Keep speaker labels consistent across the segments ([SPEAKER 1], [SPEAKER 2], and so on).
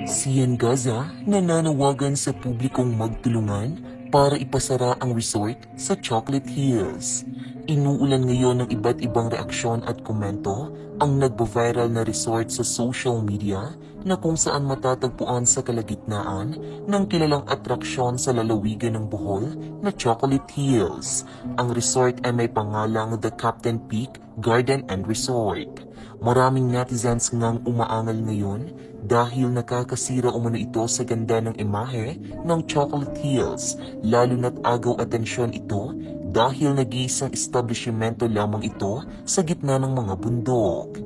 [SPEAKER 1] Sian Gaza nananawagan sa publikong magtulungan para ipasara ang resort sa Chocolate Hills. Inuulan ngayon ng iba't ibang reaksyon at komento ang nagbo-viral na resort sa social media na kung saan matatagpuan sa kalagitnaan ng kilalang atraksyon sa lalawigan ng Bohol na Chocolate Hills. Ang resort ay may pangalang The Captain Peak Garden and Resort. Maraming netizens ngang umaangal ngayon dahil nakakasira umano ito sa ganda ng imahe ng Chocolate Hills, lalo na't agaw atensyon ito dahil nag-iisang establishmento lamang ito sa gitna ng mga bundok.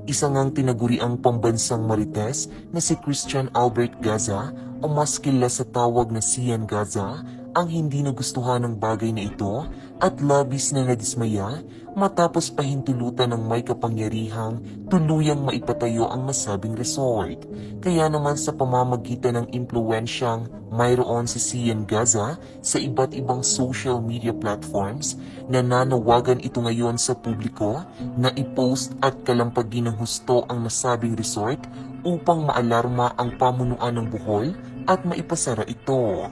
[SPEAKER 1] Isa ngang tinaguriang pambansang marites na si Christian Albert Gaza o mas kilala sa tawag na Sian Gaza ang hindi nagustuhan ng bagay na ito at labis na nadismaya matapos pahintulutan ng may kapangyarihang tuluyang maipatayo ang nasabing resort. Kaya naman sa pamamagitan ng impluensyang mayroon si Sian Gaza sa iba't ibang social media platforms, nananawagan ito ngayon sa publiko na i-post at kalampagin ng husto ang nasabing resort upang maalarma ang pamunuan ng Bohol at maipasara ito.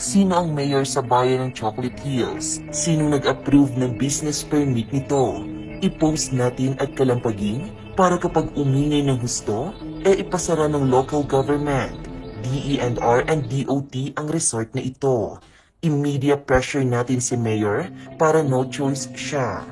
[SPEAKER 1] Sino ang mayor sa bayan ng Chocolate Hills? Sino nag-approve ng business permit nito? I-post natin at kalampagin para kapag umingay ng husto, ipasara ng local government, DENR and DOT ang resort na ito. Immediate pressure natin si mayor para no choice siya.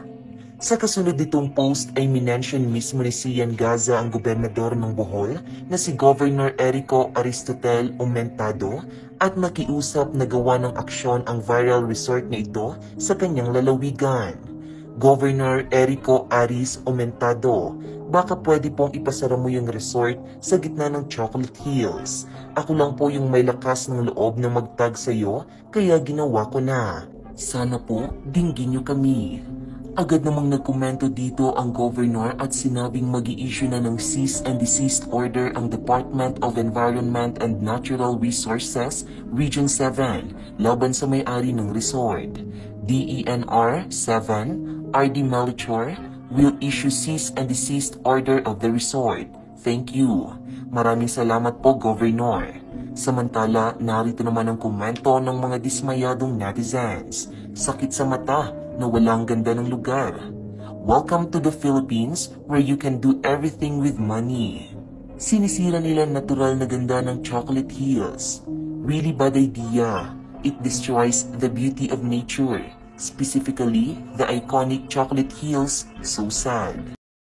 [SPEAKER 1] Sa kasunod nitong post ay minention mismo ni Sian Gaza ang gobernador ng Bohol na si Governor Erico Aristotel Aumentado at nakiusap na gawa ng aksyon ang viral resort na ito sa kanyang lalawigan. Governor Erico Aris Aumentado, baka pwede pong ipasara mo yung resort sa gitna ng Chocolate Hills. Ako lang po yung may lakas ng loob na magtag sa'yo kaya ginawa ko na. Sana po dinggin niyo kami. Agad namang nagkomento dito ang governor at sinabing mag-i-issue na ng cease and desist order ang Department of Environment and Natural Resources Region 7 laban sa may-ari ng resort. DENR 7, RD Melchor will issue cease and desist order of the resort. Thank you. Maraming salamat po, Governor. Samantala, narito naman ang komento ng mga dismayadong netizens. Sakit sa mata na walang ganda ng lugar. Welcome to the Philippines where you can do everything with money. Sinisira nila natural na ganda ng Chocolate Hills. Really bad idea. It destroys the beauty of nature, specifically the iconic Chocolate Hills. So sad.